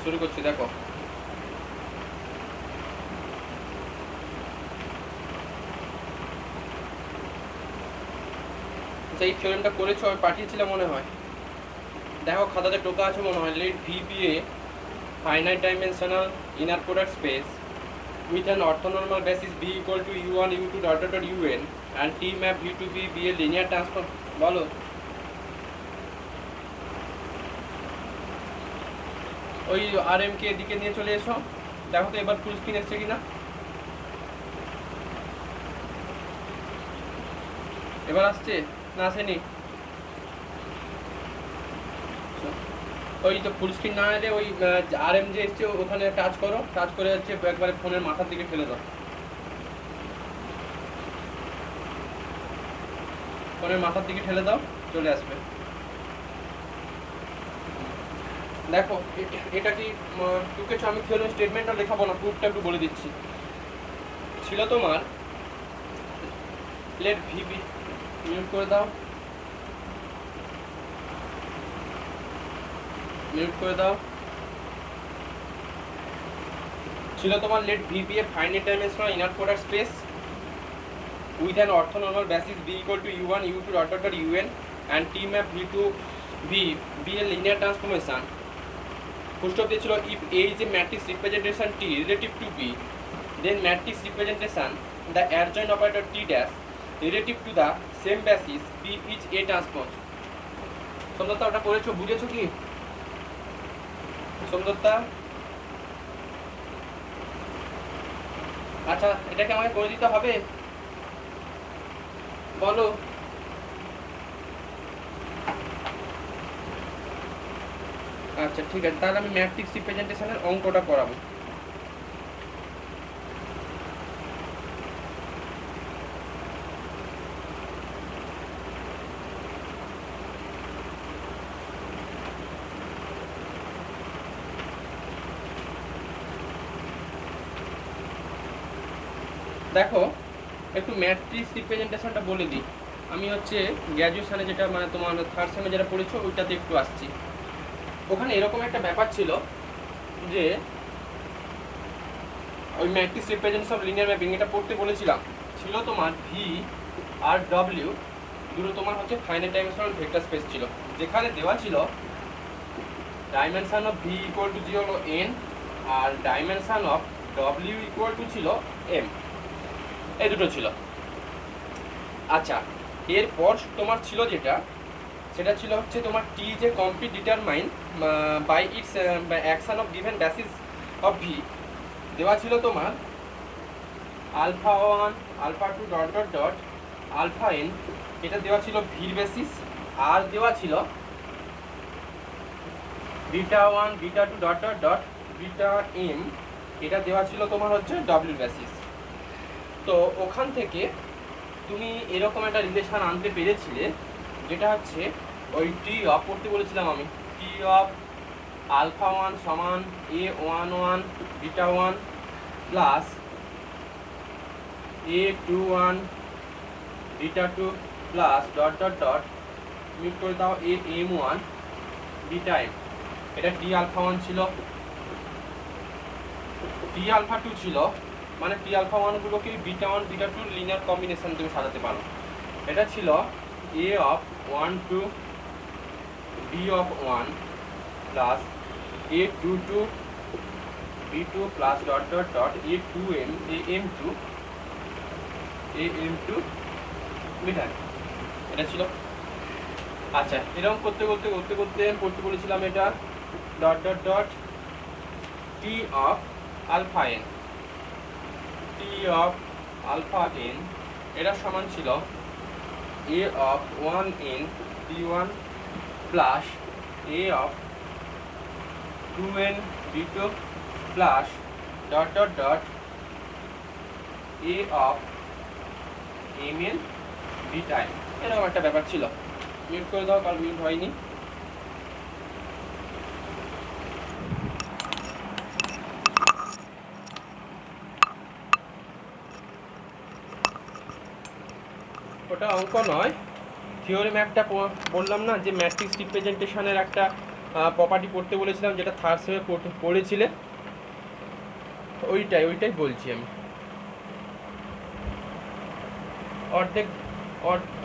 শুরু করছি, দেখো। এই থিওরেমটা করেছো, আমি পাঠিয়েছিলাম মনে হয়। দেখো খাতাতে টোকা আছে মনে হয়। Let V be a finite dimensional inner product space with an orthonormal basis b equal to u1 u2 dot dot dot un and t map v to b be a linear transform। বলো। ওই আর M K এদিকে নিয়ে চলে এসো, দেখো তো এবার full screen এসছে কিনা। এবার আসছে না আসেনি? ওই তো ফুল স্ক্রিন না এলে ওই আর এম যে এসছে ওখানে টাচ করো, টাচ করে হচ্ছে একবারে ফোনের মাথার দিকে ফেলে দাও, ফোনের মাথার দিকে ঠেলে দাও, চলে আসবে। দেখো এটা কি টুকেছো? আমি থিওরেম স্টেটমেন্টটা লেখাবো না, প্রুফটা একটু বলে দিচ্ছি। ছিল তোমার লেট ভি বি, মিউট করে দাও, মিউট করে দাও। ছিল তোমার let V be a finite dimensional inner product space with an orthonormal basis b equal to u1 u2 dot dot dot un and t map v to v be a linear transformation। First of দিয়েছিল if a is a matrix representation t relative to b, then matrix representation the adjoint operator t dash relative to the same basis b is a transpose। সমদত্তা ওটা করেছো, বুঝেছো কি সমদত্তা? আচ্ছা এটাকে আমাকে করে দিতে হবে, বলো। আচ্ছা ঠিক আছে, তাহলে আমি ম্যাট্রিক্স রিপ্রেজেন্টেশনের অঙ্কটা করাবো। দেখো একটু ম্যাট্রিক্স রিপ্রেজেন্টেশনটা বলে দিই। আমি হচ্ছে গ্র্যাজুয়েশনে যেটা মানে তোমার থার্ড সেমে যেটা পড়েছো ওইটাতে একটু আসছি। ওখানে এরকম একটা ব্যাপার ছিল যে ওই matrix representation of linear mapping এটা পড়তে বলেছিলাম। ছিল তোমার ভি আর ডব্লিউ দুটো তোমার হচ্ছে ফাইনাইট ডাইমেনশনাল ভেক্টর স্পেস ছিল, যেখানে দেওয়া ছিল dimension of V equal to 0 হলো এন আর dimension of W equal to ছিল এম, এই দুটো ছিল। আচ্ছা এরপর তোমার ছিল যেটা, সেটা ছিল হচ্ছে তোমার টি যে complete determine by its action of given basis of V দেওয়া ছিল তোমার alpha 1 alpha 2 dot dot dot alpha N, এটা দেওয়া ছিল ভির বেসিস। আর দেওয়া ছিল beta 1 beta 2 dot dot dot beta m, এটা দেওয়া ছিল তোমার হচ্ছে ডব্লিউ বেসিস। তো ওখান থেকে তুমি এরকম একটা রিলেশন আনতে পেরেছিলে, যেটা হচ্ছে ওই টি অফ পড়তে বলেছিলাম আমি, টি অফ আলফা 1 সমান a 1 1 beta 1 plus A 2 1 beta 2 plus dot dot dot meet করে দাও এ এম 1 বিটা এম। এটা টি আলফা 1 ছিল, টি আলফা 2 ছিল, মানে টি আলফা 1 গুলোকে বিটা 1 বিটা 2 লিনিয়ার কম্বিনেশন তুমি সাজাতে পারো। এটা ছিল A of 1 2 B of 1 plus A 2 2 B 2 plus dot dot dot A 2 M A M 2 A M 2 beta. এটা ছিল। আচ্ছা এরকম করতে করতে করতে করতে পড়তে বলেছিলাম এটা dot dot dot T of alpha N, T of alpha N এটা সমান ছিল A of 1 N B 1 plus A of 2 N B 2 plus dot dot dot A of M N B time. এরকম একটা ব্যাপার ছিল। মিউট করে দাও, কারণ মিউট হয়নি। ওটা অঙ্ক নয়, থিওরেম একটা বললাম না যে ম্যাট্রিক্স রিপ্রেজেন্টেশনের একটা প্রপার্টি পড়তে বলেছিলাম, যেটা থার্ড সেমে পড়েছিলে, ওইটাই বলছি আমি।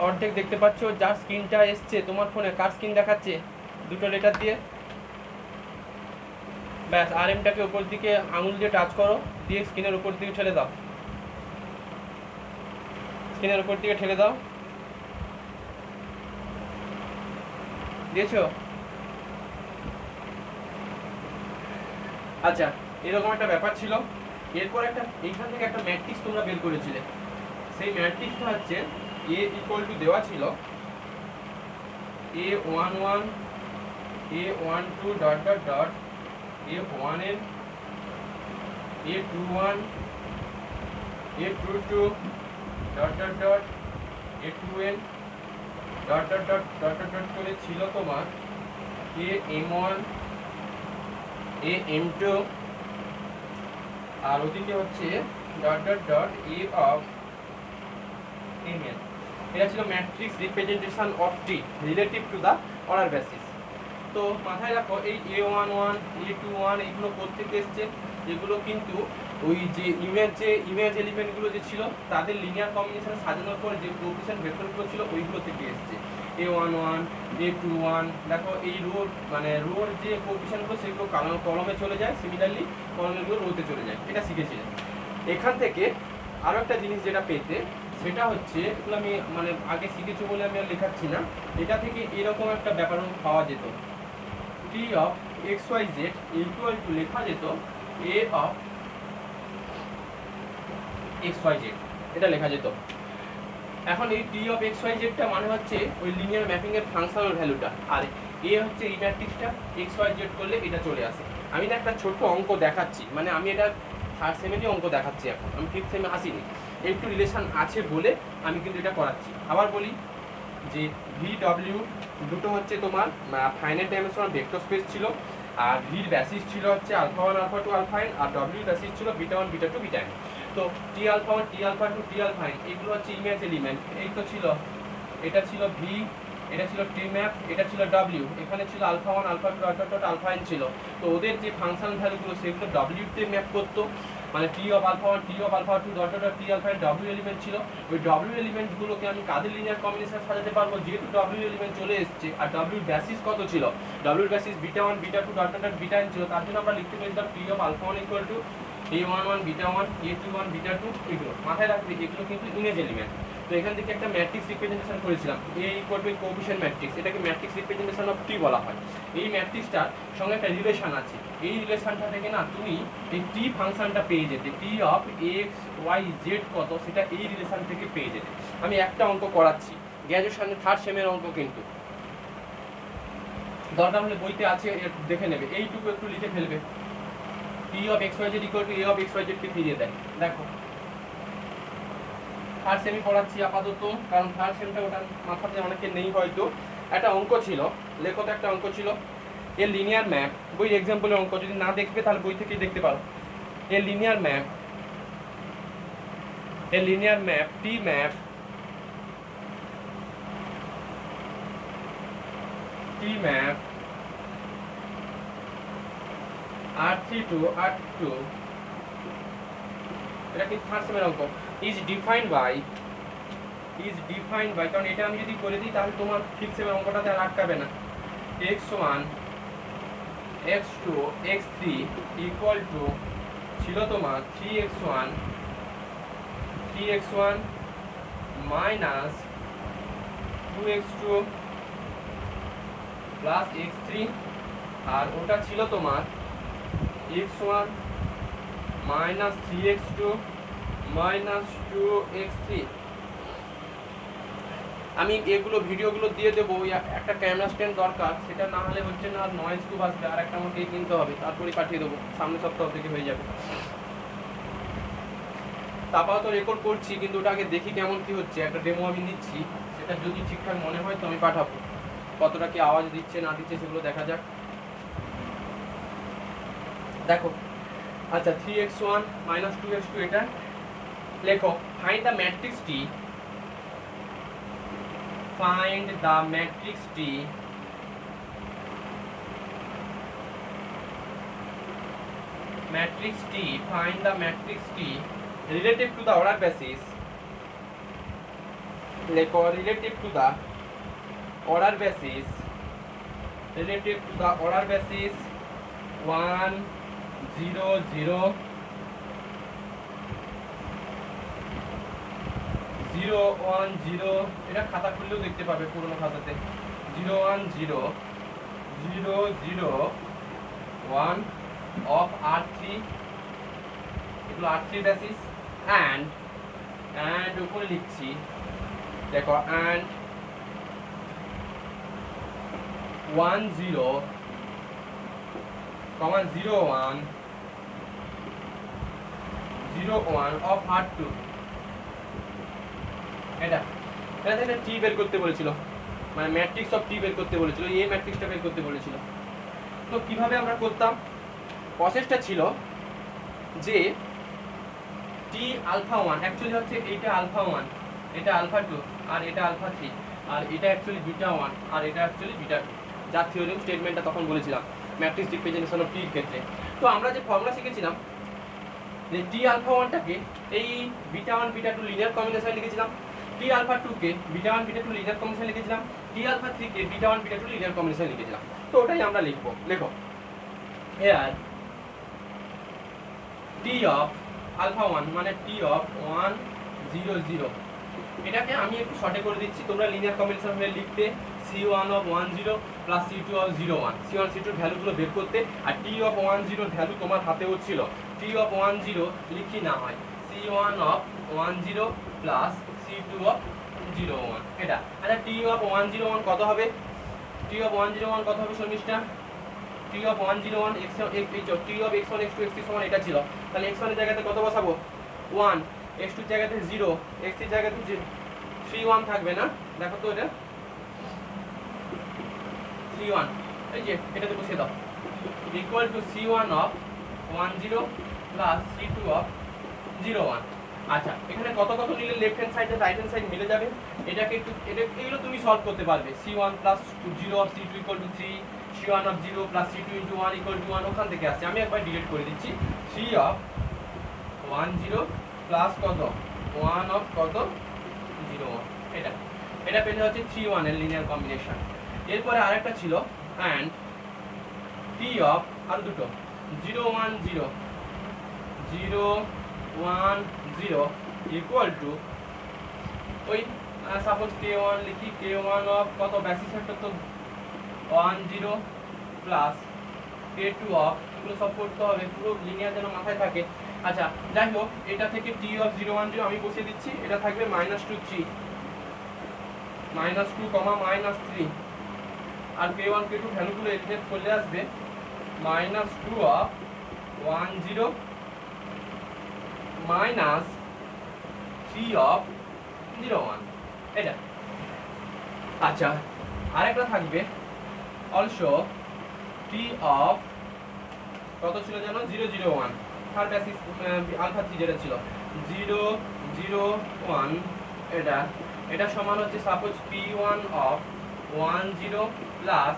অর্ধেক দেখতে পাচ্ছ, যার স্ক্রিনটা এসছে তোমার ফোনে, কার স্ক্রিন দেখাচ্ছে, দুটো লেটার দিয়ে, ব্যাস আরএমটাকে উপর দিকে আঙুল দিয়ে টাচ করো, দিয়ে স্ক্রিনের উপর দিকে ঠেলে দাও, স্ক্রিনের উপর দিকে ঠেলে দাও, দিয়েছো? আচ্ছা, এরকম একটা ব্যাপার ছিল। এরপর এইখান থেকে একটা ম্যাট্রিক্স তোমরা বের করেছিলে। সেই ম্যাট্রিক্সটা হচ্ছে এ ইকুয়াল টু দেওয়া ছিল A11 A12 dot dot dot A1n A21 A22 dot dot dot A2n dot dot dot dot dot dot করে ছিল তোমার AM1 AM2, আর ওদিকে হচ্ছে dot dot dot A of Mn। এটা ছিল matrix representation of T relative to the order basis. তো মাথায় রাখো, এই A11 A21 এগুলো কোত্থেকে এসছে? এগুলো কিন্তু ওই যে ইমেজ এলিমেন্টগুলো যে ছিল তাদের লিনিয়ার কম্বিনেশন সাজানোর পরে যে কোএফিশিয়েন্ট ভেক্টরগুলো ছিল ওইগুলো থেকে এসছে। A11 A21 দেখো, এই রোর যে কোএফিশিয়েন্টগুলো সেগুলো কলমে চলে যায়, সিমিলারলি কলমেরগুলো রোতে চলে যায়, এটা শিখেছিলেন। এখান থেকে আরও একটা জিনিস যেটা পেতে, সেটা হচ্ছে, এগুলো আমি আগে শিখেছি বলে আমি আর লেখাচ্ছি না, এটা থেকে এরকম একটা ব্যাপার পাওয়া যেত, T of X Y Z equal to লেখা যেত A of X Y Z, এটা লেখা যেত। এখন এই টি অফ এক্স ওয়াই জেডটা মানে হচ্ছে ওই লিনিয়ার ম্যাপিং এর ফাংশনাল ভ্যালুটা, আর এ হচ্ছে এই ম্যাট্রিক্সটা, এক্স ওয়াই জেড করলে এটা চলে আসে। আমি না একটা ছোট্ট অঙ্ক দেখাচ্ছি, আমি এটা থার্ড সেমেরই অঙ্ক দেখাচ্ছি, এখন আমি ফিফথ সেমে আসিনি, একটু রিলেশন আছে বলে আমি কিন্তু এটা করাচ্ছি। আবার বলি যে ভি ডব্লিউ দুটো হচ্ছে তোমার ফাইনাইট ডাইমেনশনাল ভেক্টর স্পেস ছিল, আর ভির বেসিস ছিল হচ্ছে আলফা 1 আলফা 2 আলফা n, আর ডব্লিউ বেসিস ছিল বিটা 1 বিটা 2 বিটা n। তো টি আলফা 1 টি আলফা 2 টি আলফা n এগুলো হচ্ছে ইমেজ এলিমেন্ট। এই তো ছিল, এটা ছিল ভি, এটা ছিল টি ম্যাপ, এটা ছিল ডব্লিউ, এখানে ছিল alpha 1 alpha 2 alpha dot alpha n ছিল। তো ওদের যে ফাংশন ভ্যালুগুলো সেগুলো ডব্লিউ তে ম্যাপ করতো, T of alpha 1 T of alpha 2 dot dot T alpha n W element ছিল। ওই ডব্লিউ এলিমেন্টগুলোকে আমি কাদের লিনিয়ার কম্বিনেশন সাজাতে পারবো, যেহেতু ডব্লিউ এলিমেন্ট চলে এসেছে, আর ডব্লিউ বেসিস কত ছিল, W basis beta 1 beta 2 dot dot beta n ছিল, তার জন্য আমরা লিখতে পারি T of alpha 1 equal to A11 beta 1 A21 beta 2। এগুলো মাথায় রাখবে, এগুলো কিন্তু ইমেজ এলিমেন্ট। তো এখান থেকে একটা ম্যাট্রিক্স রিপ্রেজেন্টেশন করেছিলাম, A equal to coefficient matrix, এটাকে ম্যাট্রিক্স রিপ্রেজেন্টেশন অফ টি বলা হয়। এই ম্যাট্রিক্সটার সঙ্গে একটা রিলেশন আছে, এই রিলেশনটা থেকে না তুমি এই টি ফাংশনটা পেয়ে যেতে, টি অফ এক্স ওয়াই জেড কত সেটা এই রিলেশন থেকে পেয়ে যেতে। আমি একটা অঙ্ক করাচ্ছি, গ্র্যাজুয়েশনের থার্ড সেমের অঙ্ক, কিন্তু দরকার হলে বইতে আছে, দেখে নেবে, এইটুকু একটু লিখে ফেলবে। T of X Y Z equal to A of X Y Z কে ফিরিয়ে দেয়। দেখো থার্ড সেমি পড়াচ্ছি আপাতত, কারণ থার্ড সেমটা ওটা মাথাতে অনেকে নেই হয়তো। একটা অঙ্ক ছিল, লেখো তো, একটা অঙ্ক ছিল এর লিনিয়ার ম্যাপ, বইয়ের এক্সাম্পলের অঙ্ক, যদি না দেখবে তাহলে বই থেকেই দেখতে পারো। এর linear map T map R3 to R2, এটা কি থার্ড সেমের অঙ্ক, ইজ ডিফাইন্ড বাই, কারণ এটা আমি যদি করে দিই তাহলে তোমার ফিফথ সেমের অঙ্কটাতে আর আটকাবে না। x1 x2 x3 equal to ছিল তোমার 3x1 minus 2x2 plus x3, আর ওটা ছিল তোমার x1 minus 3x2 minus 2x3। আমি এগুলো ভিডিওগুলো দিয়ে দেবো, একটা ক্যামেরা স্ট্যান্ড দরকার, সেটা না হলে হচ্ছে না, আর নয়েজ খুব আসবে, আর একটা আমাকে কিনতে হবে, তারপরে পাঠিয়ে দেবো, সামনের সপ্তাহ থেকে হয়ে যাবে। তারপর তো রেকর্ড করছি, কিন্তু ওটা আগে দেখি কেমন কি হচ্ছে, একটা ডেমো আমি নিচ্ছি, সেটা যদি ঠিকঠাক মনে হয় তো আমি পাঠাবো, কতটা কি আওয়াজ দিচ্ছে না দিচ্ছে সেগুলো দেখা যাক। দেখো, আচ্ছা 3x1 মাইনাস 2x2 এটা লেখো, find the matrix T, matrix T, find the matrix T relative to the order basis, relative to the order basis, relative to the order basis 1 0 0 0 1 0, এটা খাতা খুললেও দেখতে পাবে পুরনো খাতাতে, 0 1 0 0 0 1 of R3, এগুলো R3 বেসিস, and উপরে লিখছি দেখো and 1 0 0 1 0 1 of R2, এটা থেকে টি বের করতে বলেছিল, মানে ম্যাট্রিক্স অফ টি বের করতে বলেছিল, এই ম্যাট্রিক্সটা বের করতে বলেছিল। তো কিভাবে আমরা করতাম, প্রসেসটা ছিল যে টি আলফা 1 অ্যাকচুয়ালি হচ্ছে এইটা আলফা 1, এটা আলফা 2, আর এটা আলফা 3, আর এটা অ্যাকচুয়ালি বিটা 1, আর এটা অ্যাকচুয়ালি বিটা 2, যার থিওরেম স্টেটমেন্টটা তখন বলেছিলাম ম্যাট্রিক্স রিপ্রেজেন্টেশন অফ টির ক্ষেত্রে। তো আমরা যে ফর্মুলা শিখেছিলাম যে টি আলফা 1টাকে এই বিটা 1 বিটা 2 লিনিয়ার কম্বিনেশন লিখেছিলাম, টি আলফা 2 কে বিটা 1 বিটা 2 লিনিয়ার কম্বিনেশন লিখেছিলাম, টি আলফা 3 কে বিটা 1 বিটা 2 লিনিয়ার কম্বিনেশন লিখেছিলাম। তো ওটাই আমরা লিখবো, লেখো here t of alpha 1 মানে t of 1 0 0, এটাকে আমি একটু শর্টে করে দিচ্ছি, তোমরা লিনিয়ার কম্বিনেশন হলে লিখতে c1 of 1 0 plus c2 of 0 1, c1 c2 এর ভ্যালুগুলো বের করতে, আর t of 1 0 এর ভ্যালু তোমার হাতেও ছিল, t of 1 0 লিখি না হয় c1 of 1 0 plus c2 of 0 1, এটা। আচ্ছা t of 1 0 1 কত হবে, t of 1 0 1 কত হবে Sharmistha, t of 1 0 1 x t of x1 x2 x3 সমান এটা ছিল, তাহলে x1 এর জায়গাতে কত বসাবো 1, x2 এর জায়গাতে 0, x3 এর জায়গাতে 3 1 থাকবে না, দেখো তো এটা 3 1, এই যে এটাতে বসিয়ে দাও, equal to c1 of 1 0 plus c2 of 0 1। আচ্ছা এখানে কত কত নিলে লেফট হ্যান্ড সাইড আর রাইট হ্যান্ড সাইড মিলে যাবে, এটাকে একটু এগুলো তুমি সলভ করতে পারবে, c1 plus 0 of c2 equal to 3, c1 of 0 plus c2 into 1 equal to 1, ওখান থেকে আসছে, আমি একবার ডিলিট করে দিচ্ছি, 3 of 1 0 প্লাস কত 1 of কত 0 1, এটা পেলে হচ্ছে 3 1 এর লিনিয়ার কম্বিনেশন। এরপরে আরেকটা ছিল and t of আর দুটো 0 1 0 0 1 0 equal to ওই সাপোজ k1 লিখি, k1 of কত বেসিস ভেক্টর তো 1 0 প্লাস k2 অফ, এগুলো সব করতে হবে পুরো লিনিয়ার যেন মাথায় থাকে। আচ্ছা যাই হোক এটা থেকে t অফ 0 1 0 আমি বসিয়ে দিচ্ছি, এটা থাকবে -2 3 -2 -3, আর k1 k2 ভ্যালুগুলো এলিমিনেট করলে আসবে -2 অফ 1 0 -3 অফ 0 1, এটা। আচ্ছা আরেকটা থাকবে অলসো t অফ কত ছিল জানো 0 0 1, থার্ড বেসিস আলফা 3 যেটা ছিল 0 0 1, এটা সমান হচ্ছে suppose p1 of 1 0 plus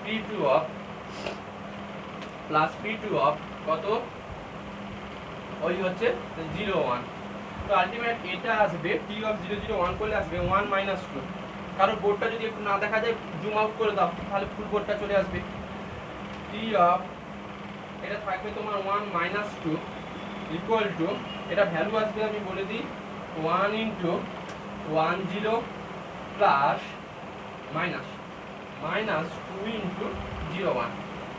p2 of কত ওই হচ্ছে 0 1। তো আলটিমেট এটা আসবে t অফ 0 0 1 করলে আসবে 1 2, কারণ বোর্ডটা যদি একটু না দেখা যায় জুম আউট করে দাও তাহলে ফুল বোর্ডটা চলে আসবে, t অফ এটা থাকবে তোমার 1 2 ইকুয়াল টু, এটা ভ্যালু আসবে আমি বলে দিই 1 ইনটু 1 0 প্লাস মাইনাস 2 ইনটু 0 1,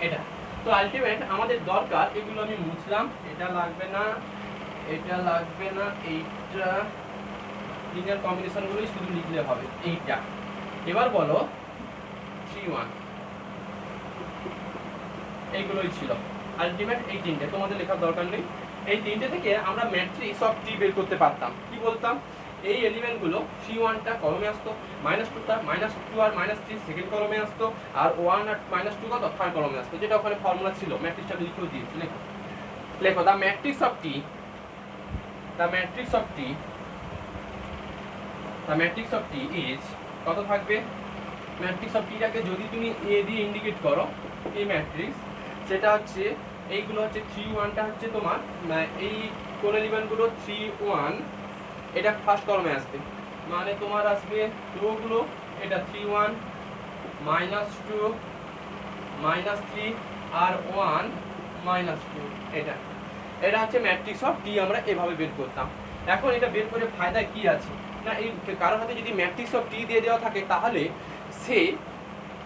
এটা। তো আলটিমেট আমাদের দরকার এগুলো আমি মুছলাম, এটা লাগবে না, এইটা লিনিয়ার কম্বিনেশনগুলোই শুধু লিখলে হবে এইটা। এবার বলো 3 1, এইগুলোই ছিল আলটিমেট, এই তিনটে তোমাদের লেখার দরকার নেই, এই তিনটে থেকে আমরা ম্যাট্রিক্স অফ টি বের করতে পারতাম। কি বলতাম, এই এলিমেন্টগুলো c1টা কলমে আসতো, -2টা -2 আর -3 সেকেন্ড কলমে আসতো, আর 1 আর -2 কত থার্ড কলমে আসতো, যেটা ওখানে ফর্মুলা ছিল, ম্যাট্রিক্সটা লিখেও দিয়েছি, লেখো the matrix of T is কত থাকবে, ম্যাট্রিক্স অফ টিটাকে যদি তুমি এ দিয়ে ইন্ডিকেট করো এই ম্যাট্রিক্স, সেটা হচ্ছে এইগুলো হচ্ছে 3 1টা হচ্ছে তোমার এই কোন এলিমেন্টগুলো 3 1 এটা ফার্স্ট কলমে আসবে, মানে তোমার আসবে রোগুলো এটা 3 1 -2 -3 আর 1 -2, এটা এটা হচ্ছে ম্যাট্রিক্স অফ টি। আমরা এভাবে বের করতাম। এখন এটা বের করে ফায়দা কি আছে না, এই কারোর হাতে যদি ম্যাট্রিক্স অফ টি দিয়ে দেওয়া থাকে তাহলে সে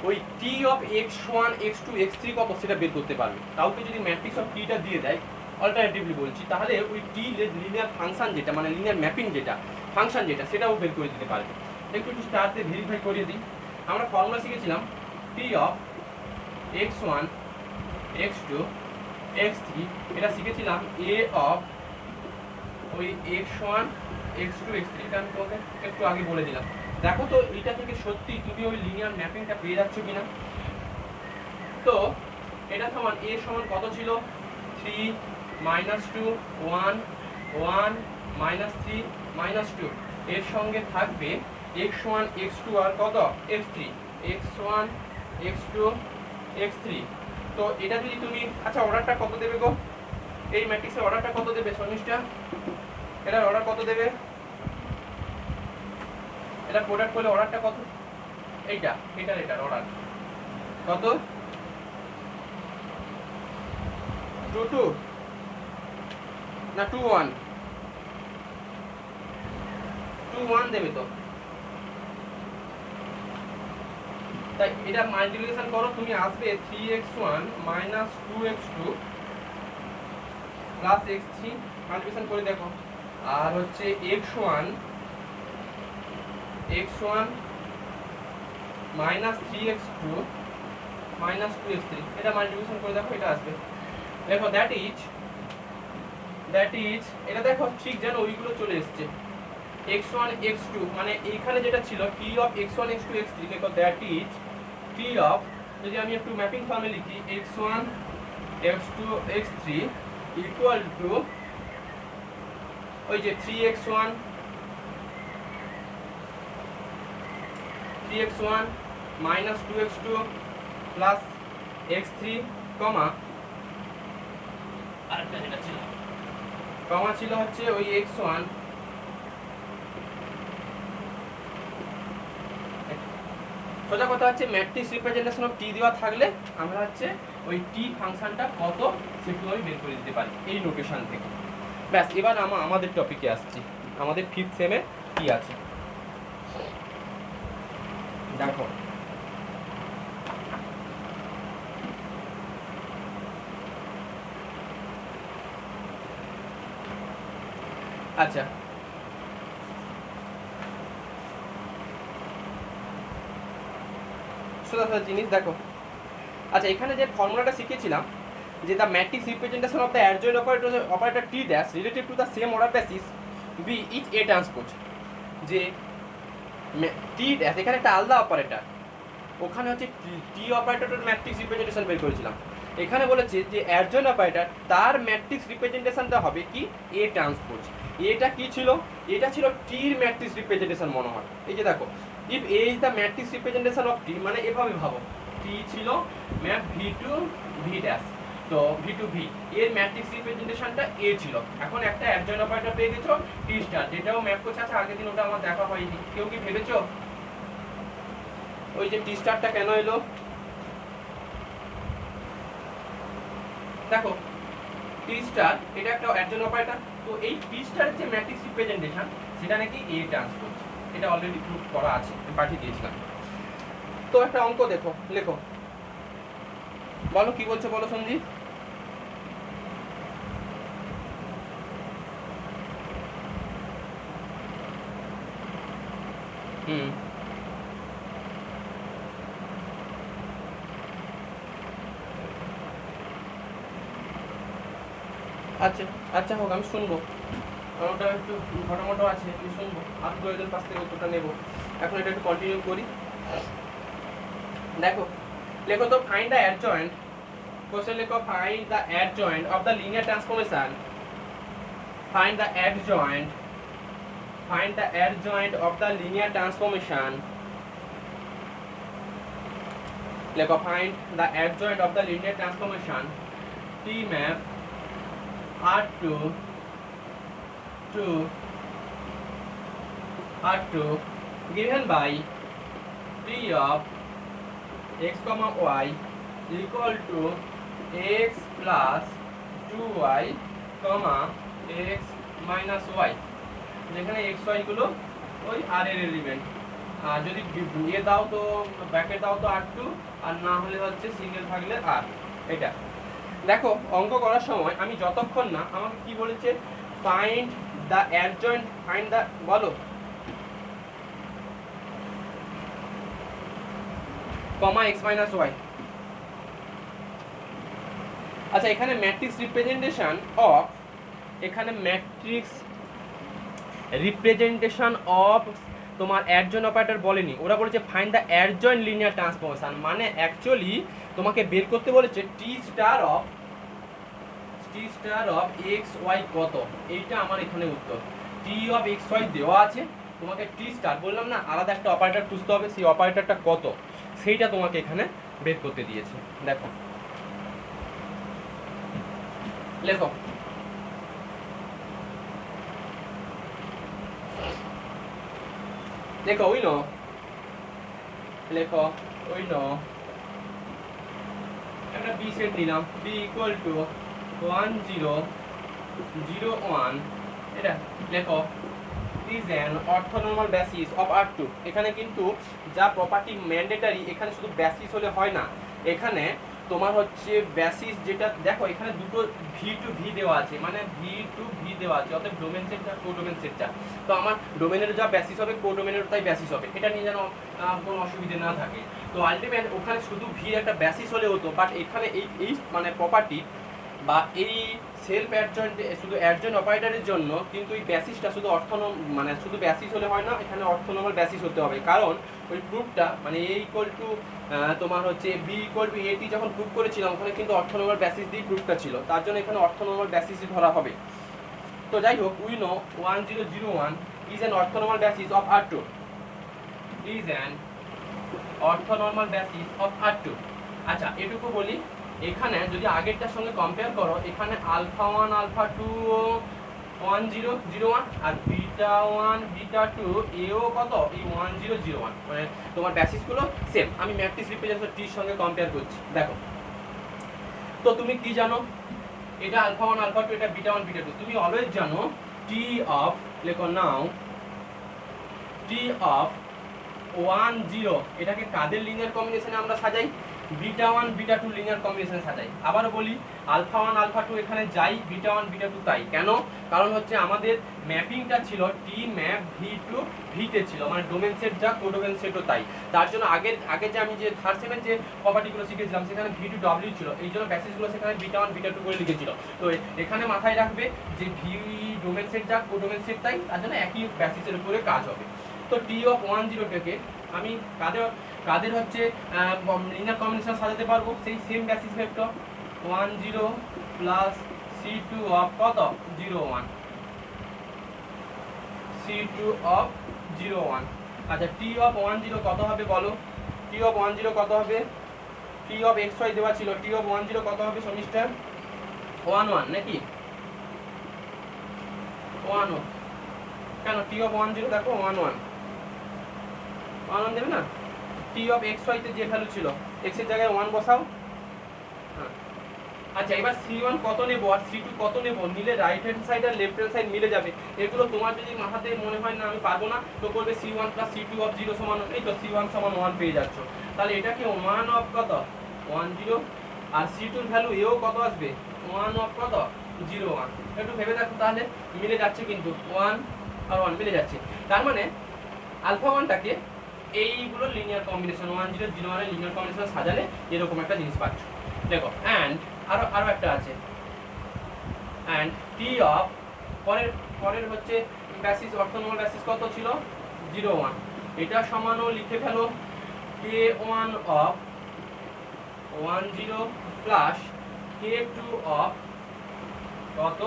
ওই T of x1 x2 x3 কত সেটা বের করতে পারবে। কাউকে যদি ম্যাট্রিক্স অফ টিটা দিয়ে দেয়, অল্টারনেটিভলি বলছি, তাহলে ওই টি লিনিয়ার ফাংশন যেটা মানে লিনিয়ার ম্যাপিং যেটা ফাংশন যেটা সেটাও বের করে দিতে পারবে। একটু স্টার দিয়ে ভেরিফাই করিয়ে দিই। আমরা ফর্মুলা শিখেছিলাম T of x1 x2 x3, এটা শিখেছিলাম এ অফ ওই x1 x2 x3, এটা আমি তোমাকে একটু আগে বলে দিলাম। দেখো তো এটা থেকে সত্যি তুমি ওই লিনিয়ার ম্যাপিংটা পেয়ে যাচ্ছ কিনা। তো এটা সমান a সমান কত ছিল 3 -2 1 1 -3 -2, এর সঙ্গে থাকবে x1 x2 আর কত x3 x1 x2 x3। তো এটা যদি তুমি আচ্ছা অর্ডারটা কত দেবে গো, এই ম্যাট্রিক্সের অর্ডারটা কত দেবে শর্মিষ্ঠা, এটার অর্ডার কত দেবে, এটা প্রোডাক্ট করলে অর্ডারটা কত, এটার অর্ডার কত 2 2 না 2 1 2 1 দেবে তো। তাই এটা মাল্টিপ্লিকেশন করো, তুমি আসবে 3x1 -2x2 x3, মাল্টিপ্লিকেশন করে দেখো। আর হচ্ছে x1 -3x2 -2x3, এটা মাল্টিপ্লিকেশন করে দেখো, এটা আসবে। দেখো দ্যাট ইজ এটা দেখো ঠিক যেন ওইগুলো চলে এসছে x1 x2, মানে এইখানে যেটা ছিল t of x1 x2 x3, দেখো দ্যাট ইজ t অফ, যদি আমি একটু ম্যাপিং ফর্মে লিখি x1 x2 x3 equal to ওই যে 3x1 -2x2 প্লাস x3 কমা আরেকটা যেটা ছিল কমা ছিল হচ্ছে ওই x1 সোজা কথা হচ্ছে ম্যাট্রিক্স রিপ্রেজেন্টেশন অফ টি দেওয়া থাকলে আমরা হচ্ছে ওই টি ফাংশনটা কত সেটা আমি বের করে দিতে পারি এই নোটেশন থেকে। ব্যাস, এবার আমাদের টপিকে আসছি, আমাদের 5th সেমে কি আছে দেখো। আচ্ছা সোজা জিনিস দেখো। আচ্ছা এখানে যে ফর্মুলাটা শিখেছিলাম যে the matrix representation of the adjoint operator T dash relative to the same order basis B each A transpose, যে টি ড্যাশ এখানে একটা আলাদা অপারেটর, ওখানে হচ্ছে টি অপারেটরের ম্যাট্রিক্স রিপ্রেজেন্টেশন বের করেছিলাম। এখানে বলেছে যে অ্যাডজয়েন্ট অপারেটর তার ম্যাট্রিক্স রিপ্রেজেন্টেশনটা হবে কি এ ট্রান্সপোজ। এটা কি ছিল, এটা ছিল টির ম্যাট্রিক্স রিপ্রেজেন্টেশন মনে হয়। এই যে দেখো if A is the matrix representation of T, মানে এভাবে ভাবো টি ছিল map V to V dash, তো ভি টু ভি এর ম্যাট্রিক্স রিপ্রেজেন্টেশনটা এ ছিল। এখন একটা অ্যাডজয়েন্ট অপারেটর পেয়ে গেছো টি স্টার, যেটাও ম্যাপ করছে। আচ্ছা আগের দিন ওটা আমার দেখা হয়নি, কেউ কি ভেবেছো ওই যে টি স্টারটা কেন এলো? দেখো টি স্টার এটা একটা অ্যাডজয়েন্ট অপারেটর, তো এই টি স্টারের যে ম্যাট্রিক্স রিপ্রেজেন্টেশন সেটা নাকি এ ট্রান্সপোজ, এটা অলরেডি প্রুফ করা আছে, আমি পাঠিয়ে দিয়েছিলাম। তো একটা অঙ্ক দেখো, লেখো, বলো কি বলছো বলো সঞ্জিত। আচ্ছা আচ্ছা হোক, আমি শুনবো, ওটা একটু ঘটমটো আছে, আমি শুনবো, আর প্রয়োজন পাশ থেকে উত্তরটা নেবো। এখন এটা একটু কন্টিনিউ করি। দেখো লেখো তো ফাইন্ড দ্য অ্যাডজয়েন্ট, কোশ্চেন লেখো find the adjoint of the linear transformation, find the adjoint of the linear transformation, লেখো find the adjoint of the linear transformation T map R2 to R2 given by T of x comma y equal to x plus 2y comma x minus y, যেখানে x y গুলো ওই r এর element. আর যদি ইয়ে দাও তো bracket দাও তো R2, আর না হলে হচ্ছে সিঙ্গেল থাকলে r। এটা দেখো অঙ্ক করার সময় আমি যতক্ষণ না আমাকে কি বলেছে, find the adjoint, find the, বলো, কমা x মাইনাস ওয়াই। আচ্ছা এখানে ম্যাট্রিক্স রিপ্রেজেন্টেশন অফ, এখানে ম্যাট্রিক্স রিপ্রেজেন্টেশন অফ তোমার অ্যাডজয়েন্ট অপারেটর বলেনি, ওরা বলেছে find the adjoint linear transformation. মানে অ্যাকচুয়ালি তোমাকে বের করতে বলেছে টি স্টার অফ এক্স ওয়াই কত, এইটা আমার এখানে উত্তর। টি অফ এক্স ওয়াই দেওয়া আছে, তোমাকে টি স্টার বললাম না, আলাদা একটা অপারেটর খুঁজতে হবে, সেই অপারেটরটা কত সেইটা তোমাকে এখানে বের করতে দিয়েছে। দেখো লেখো, লেখো উই নো, লেখো উই নো, একটা বি সেট নিলাম, বি ইকুয়াল টু 1 0 0 1, এটা লেখো is an orthonormal basis of R2। এখানে কিন্তু যা প্রপার্টি ম্যান্ডেটরি, এখানে শুধু বেসিস হলে হয় না, এখানে তোমার হচ্ছে বেসিস যেটা দেখো এখানে দুটো ভি টু ভি দেওয়া আছে, মানে ভি টু ভি দেওয়া আছে, অর্থাৎ ডোমেন সেটটা কোডোমেন সেটটা, তো আমার ডোমেনের যা বেসিস হবে কোডোমেনের তাই বেসিস হবে, এটা নিয়ে যেন কোনো অসুবিধা না থাকে। তো আলটিমেট ওখানে শুধু ভি একটা বেসিস হলে হতো, বাট এখানে এই মানে প্রপার্টি বা এই সেলফ অ্যাডজয়েন্ট, শুধু অ্যাডজয়েন্ট অপারেটরের জন্য কিন্তু এই বেসিসটা শুধু মানে শুধু বেসিস হলে হয় না, এখানে অর্থোনর্মাল বেসিস হতে হবে। কারণ ওই প্রুফটা মানে এ ইকুয়াল টু তোমার হচ্ছে বি ইকুয়াল টু এটি যখন প্রুফ করেছিলাম ওখানে কিন্তু অর্থোনর্মাল বেসিস দিয়ে প্রুফটা ছিল, তার জন্য এখানে অর্থোনর্মাল বেসিসই ধরা হবে। তো যাই হোক, we know 1001 is an orthonormal basis of R2, is an orthonormal basis of R2। আচ্ছা এটুকু বলি, এখানে যদি আগেরটার সঙ্গে কম্পেয়ার করো, এখানে আলফা 1 আলফা 2 1 0 0 1, আর বিটা 1 বিটা 2 এও কত এই 1 0 0 1, মানে তোমার বেসিসগুলো সেম। আমি ম্যাট্রিক্স রিপ্রেজেন্টেশন টির সঙ্গে কম্পেয়ার করছি। দেখো তো তুমি কি জানো, এটা আলফা 1 আলফা 2, এটা বিটা 1 বিটা 2, তুমি অলওয়েজ জানো টি অফ, লেখো নাও টি অফ 1 0, এটাকে কাদের লিনিয়ার কম্বিনেশনে আমরা সাজাই, বিটা 1 বিটা 2 লিনিয়ার কম্বিনেশনে সাজাই। আবারও বলি আলফা 1 আলফা 2 এখানে যাই, বিটা 1 বিটা 2 তাই। কেন? কারণ হচ্ছে আমাদের ম্যাপিংটা ছিল টি ম্যাপ ভি টু ভিতে ছিল, মানে ডোমেন সেট যা কোডোমেন সেটও তাই। তার জন্য আগে যে আমি যে থার্ড সেমের যে প্রপার্টিগুলো শিখেছিলাম সেখানে ভি টু ডব্লিউ ছিল, এই জন্য বেসিসগুলো সেখানে বিটা 1 বিটা 2 করে লিখেছিল। তো এখানে মাথায় রাখবে যে ভি ডোমেন সেট যা কোডোমেন সেট তাই, তার জন্য একই বেসিসের উপরে কাজ হবে। তো টি অফ 1 0 টাকে আমি কাদের হচ্ছে লিনিয়ার কম্বিনেশন সাজাতে পারবো, সেই same basis vector 1 0 plus c2 of কত 0 1, c2 অফ 0 1। আচ্ছা t অফ 1 0 কত হবে বলো, t অফ 1 0 কত হবে, t অফ xy দেওয়া ছিল, t অফ 1 0 কত হবে শর্মিষ্ঠা 1 1 নাকি 1 1, কেন t অফ 1 0 দেখো 1 1 1 1 দেবে না, t অফ xy তে যে ভ্যালু ছিল x এর জায়গায় 1 বসাও। আচ্ছা এবার c1 কত নেব আর c2 কত নেব, নিলে রাইট হ্যান্ড সাইড আর লেফট হ্যান্ড সাইড মিলে যাবে। এগুলো তোমার যদি মাথাতে মনে হয় না আমি পারবো না, তো করবে c1 প্লাস c2 অফ 0 সমান, এই তো c1 সমান 1 পেয়ে যাচ্ছ। তাহলে এটাকে 1 অফ কত 1 0, আর c2 এর ভ্যালু এও কত আসবে 1 অফ কত 0 1। একটু ভেবে দেখো, তাহলে মিলে যাচ্ছে কিন্তু 1 আর 1 মিলে যাচ্ছে। তার মানে আলফা 1টাকে এইগুলো লিনিয়ার কম্বিনেশন 1 0 0 1 এর লিনিয়ার কম্বিনেশন সাজালে এরকম একটা জিনিস পাচ্ছ। দেখো এন্ড আরো একটা আছে, এন্ড টি অফ পরের হচ্ছে বেসিস, অর্থোনর্মাল বেসিস কত ছিল 0 1, এটা সমানও লিখে ফেলো k1 of 1 0 plus k2 of কত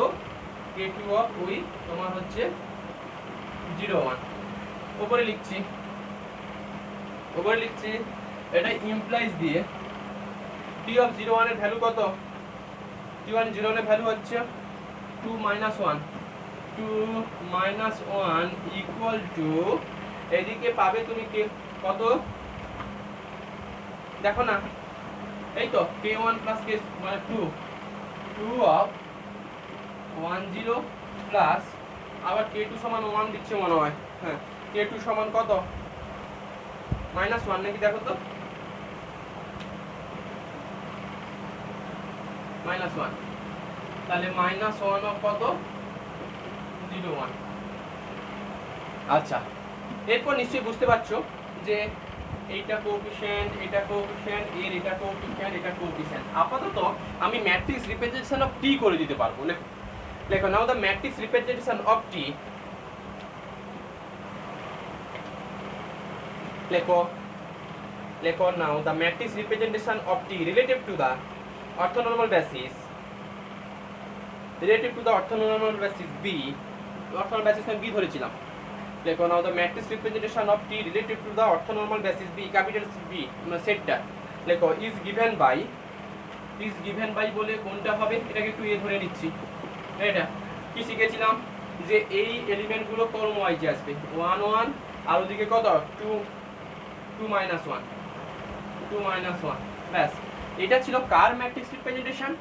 k2 অফ ওই তোমার হচ্ছে 0 1। উপরে লিখছি এটা ইমপ্লাইজ দিয়ে t অফ 0 1 এর ভ্যালু কত t1 0 হলে ভ্যালু হচ্ছে 2 minus 1 ইকুয়াল টু এদিকে পাবে তুমি কত দেখো না, এই তো k1 প্লাস k মানে 2 অফ 10 প্লাস আবার k2 সমান 1 দিচ্ছে মনে হয়। হ্যাঁ, k2 সমান কত -1 নাকি দেখো তো, -1, তাহলে -1 অফ কত 0 1। আচ্ছা, এরপর নিশ্চয়ই বুঝতে পারছো যে এইটা কোএফিশিয়েন্ট, এটা কোএফিশিয়েন্ট, এর এটা কোএফিশিয়েন্ট, এটা কোএফিশিয়েন্ট। আপাতত আমি ম্যাট্রিক্স রিপ্রেজেন্টেশন অফ টি করে দিতে পারবো। লেখো নাও the matrix representation of T. লেখো নাও the matrix representation of T relative to the orthonormal basis, relative to the orthonormal basis B. Orthonormal basis আমি বি ধরেছিলাম। লেখো নাও the matrix representation of T relative to the orthonormal basis B, capital B সেটটা। লেখো is given by বলে কোনটা হবে, এটাকে একটু এ ধরে নিচ্ছি। এটা কি শিখেছিলাম যে এই এলিমেন্টগুলো কর্ম ওয়াইজে আসবে, 1 1 আর ওদিকে কত 2 -1 ব্যাস। এটা ছিল কার ম্যাট্রিক্স রিপ্রেজেন্টেশন,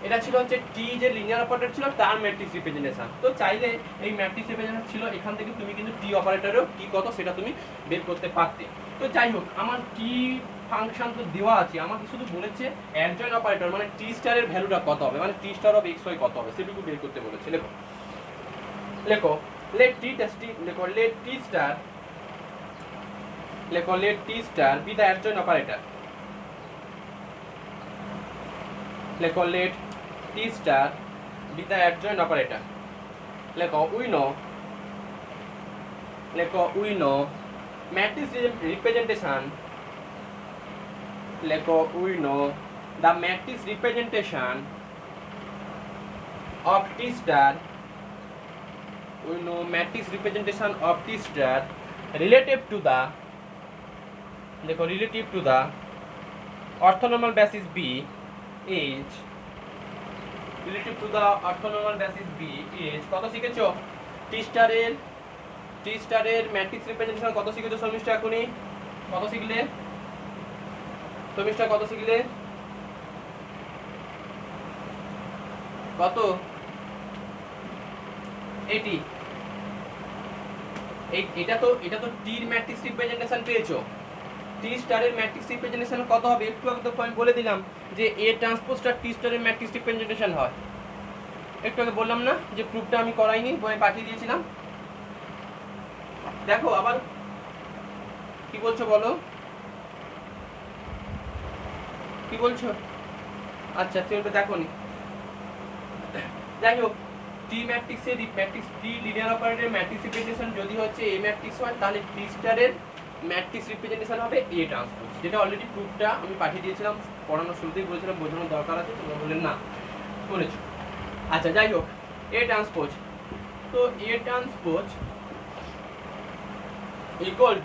এটা ছিল হচ্ছে টি যে লিনিয়ার অপারেটর ছিল তার ম্যাট্রিক্স রিপ্রেজেন্টেশন। তো চাইলে এই ম্যাট্রিক্স রিপ্রেজেন্টেশন ছিল এখান থেকে তুমি কিন্তু টি অপারেটরেও টি কত সেটা তুমি বের করতে পারতে। তো যাই হোক, আমার টি ফাংশন তো দেওয়া আছে, আমাকে শুধু বলেছে অ্যাডজয়েন্ট অপারেটর মানে টি স্টারের ভ্যালুটা কত হবে, মানে T star of X Y কত হবে সেটুকু বের করতে বলেছে। লেখো let T star be the adjoint operator. লেখো let t star be the adjoint operator. লেখো we know matrix representation. লেখো we know the matrix representation of t star. We know matrix representation of t star relative to the orthonormal basis B is relative to the orthonormal basis B is কত শিখেছো? টি স্টারের matrix representation কত শিখেছো শর্মিষ্ঠা? এখনই কত শিখলে শর্মিষ্ঠা? কত শিখলে? কত? 80। এটা তো টির ম্যাট্রিক্স রিপ্রেজেন্টেশন পেয়েছো। টি স্টারের ম্যাট্রিক্স রিপ্রেজেন্টেশন কত হবে একটু আগে তো আমি বলে দিলাম যে এ ট্রান্সপোজটা টি স্টারের ম্যাট্রিক্স রিপ্রেজেন্টেশন হয়। একটু আগে বললাম না যে প্রুফটা আমি করাইনি, বই পাঠিয়ে দিয়েছিলাম। দেখো আবার কি বলছো বলো, কি বলছো? আচ্ছা তুমি তো দেখোনি। যাই হোক, টি ম্যাট্রিক্সের ম্যাট্রিক্স টি লিনিয়ার অপারেটরের ম্যাট্রিক্স রিপ্রেজেন্টেশন যদি হচ্ছে এ ম্যাট্রিক্স হয় তাহলে টি স্টারের ম্যাট্রিক্স রিপ্রেজেন্টেশন হবে এ ট্রান্সপোজ, যেটা অলরেডি প্রুফটা আমি পাঠিয়ে দিয়েছিলাম। পড়ানোর শুরুতেই বলেছিলাম বোঝানোর দরকার আছে, তোমরা বললেন না, বলেছো। আচ্ছা যাই হোক, এ ট্রান্সপোজ, তো এ ট্রান্সপোজ ইকুয়াল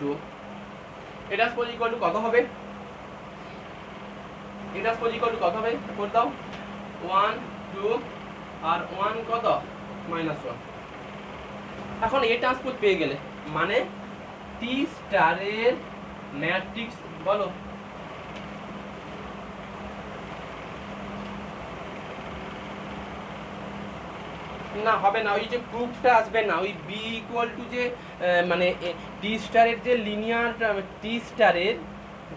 টু কত হবে? এ ট্রান্সপোজ ইকুয়াল টু কত হবে করে দাও, 1 2 আর 1 কত -1। এখন এ ট্রান্সপোজ পেয়ে গেলে মানে টি স্টারের ম্যাট্রিক্স বলো, না হবে না, ওই যে প্রুফটা আসবে না, ওই বি ইকুয়াল টু যে মানে টি স্টারের যে লিনিয়ার টি স্টারের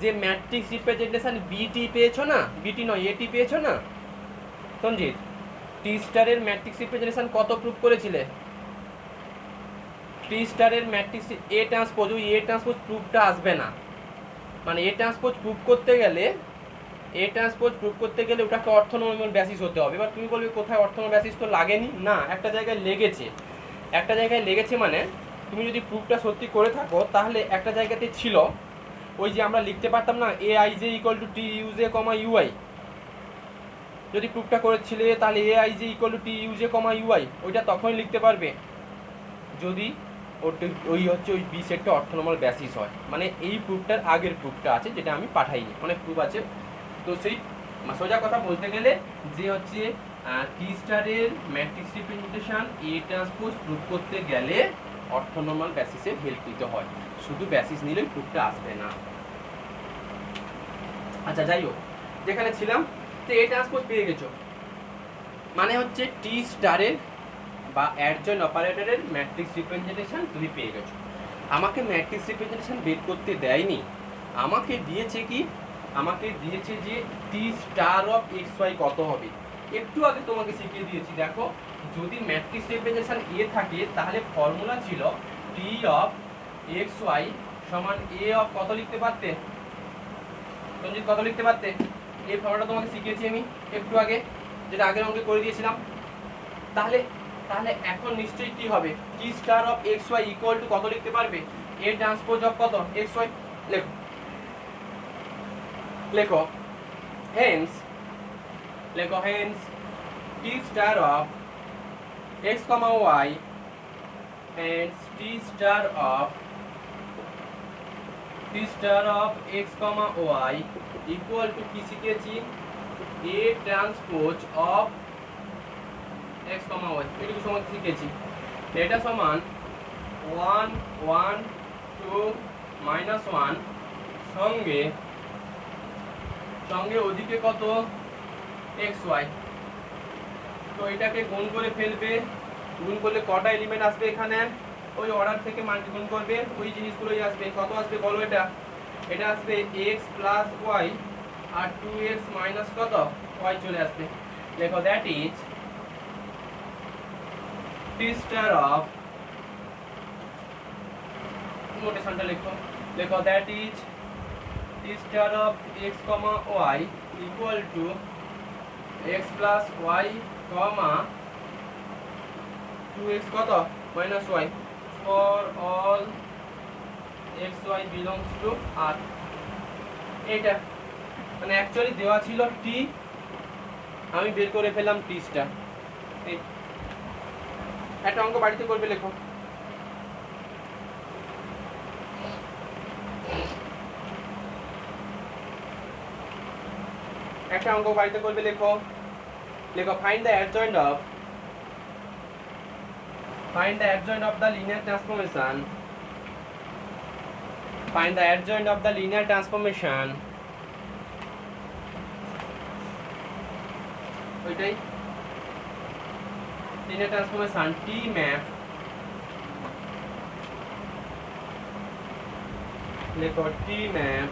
যে ম্যাট্রিক্স রিপ্রেজেন্টেশন বিটি পেয়েছো না, বিটি নয় এটি পেয়েছো না সঞ্জিত? টি স্টারের ম্যাট্রিক্স রিপ্রেজেন্টেশন কত প্রুফ করেছিলে? টি স্টারের ম্যাট্রিক্স এ ট্রান্সপোজ, ওই এ ট্রান্সপোজ প্রুফটা আসবে না। মানে এ ট্রান্সপোজ প্রুফ করতে গেলে ওটাকে অর্থোনর্মাল বেসিস হতে হবে। এবার তুমি বলবে কোথায় অর্থোনর্মাল বেসিস তো লাগেনি, না একটা জায়গায় লেগেছে, মানে তুমি যদি প্রুফটা সত্যি করে থাকো তাহলে একটা জায়গাতে ছিল, ওই যে আমরা লিখতে পারতাম না A I J equal to T U J comma U I, যদি প্রুফটা করেছিলে তাহলে A I J equal to T U J comma U I, ওইটা তখনই লিখতে পারবে যদি ওই হচ্ছে ওই বি সেটটা অর্থোনর্মাল বেসিস হয়। মানে এই প্রুফটার আগের প্রুফটা আছে যেটা আমি পাঠাইনি, অনেক প্রুফ আছে, তো সেই সোজা কথা বলতে গেলে যে হচ্ছে টি স্টারের ম্যাট্রিক্স রিপ্রেজেন্টেশন এ ট্রান্সপোজ প্রুফ করতে গেলে অর্থোনর্মাল বেসিসে হেল্প নিতে হয়, শুধু বেসিস নিলেই প্রুফটা আসবে না। আচ্ছা যাই হোক, যেখানে ছিলাম তো এ ট্রান্সপোজ পেয়ে গেছো, মানে হচ্ছে টি স্টারের বা অ্যাডজয়েন্ট অপারেটরের ম্যাট্রিক্স রিপ্রেজেন্টেশন তুমি পেয়ে গেছো। আমাকে ম্যাট্রিক্স রিপ্রেজেন্টেশন বের করতে দেয়নি, আমাকে দিয়েছে কি, আমাকে দিয়েছে যে টি স্টার অফ এক্স ওয়াই কত হবে। একটু আগে তোমাকে শিখিয়ে দিয়েছি, দেখো যদি ম্যাট্রিক্স রিপ্রেজেন্টেশন এ থাকে তাহলে ফর্মুলা ছিল টি অফ এক্স ওয়াই সমান এ অফ কত লিখতে পারতে, তুমি কত লিখতে পারতে, এই ফর্মুলাটা তোমাকে শিখিয়েছি আমি একটু আগে, যেটা আগের অঙ্কে করে দিয়েছিলাম। তাহলে তাহলে এখন নিশ্চয়ই কি হবে, T star of X Y equal to কত লিখতে পারবে, এ ট্রান্সপোজ অফ কত এক্স ওয়াই। লেখো লেখো হেন্স, লেখো hence T star of X comma Y hence T star of X comma Y equal to কি শিখেছি, A transpose of X comma Y, এটুকু সময় শিখেছি। এটা সমান 1 1 2 -1 সঙ্গে সঙ্গে ওদিকে কত এক্স ওয়াই। তো এটাকে গুণ করে ফেলবে, গুণ করলে কটা এলিমেন্ট আসবে এখানে, ওই অর্ডার থেকে মানটি গুণ করবে, ওই জিনিসগুলোই আসবে। কত আসবে বলো, এটা এটা আসবে এক্স প্লাস ওয়াই আর 2x মাইনাস কত ওয়াই চলে আসবে। লেখো that is T star of, নোটেশনটা লেখো, লেখো that is T star of X comma Y equal to X plus Y comma 2x কত minus Y for all X Y belongs to R. এইটা মানে অ্যাকচুয়ালি দেওয়া ছিল টি, আমি বের করে ফেললাম টি স্টার। একটা অঙ্ক বাড়িতে করবে, লেখো একটা অঙ্ক বাড়িতে করবে, লেখো লেখো find the adjoint of the linear transformation, find the adjoint of the linear transformation, ওইটাই linear transformation T map, লেখো T map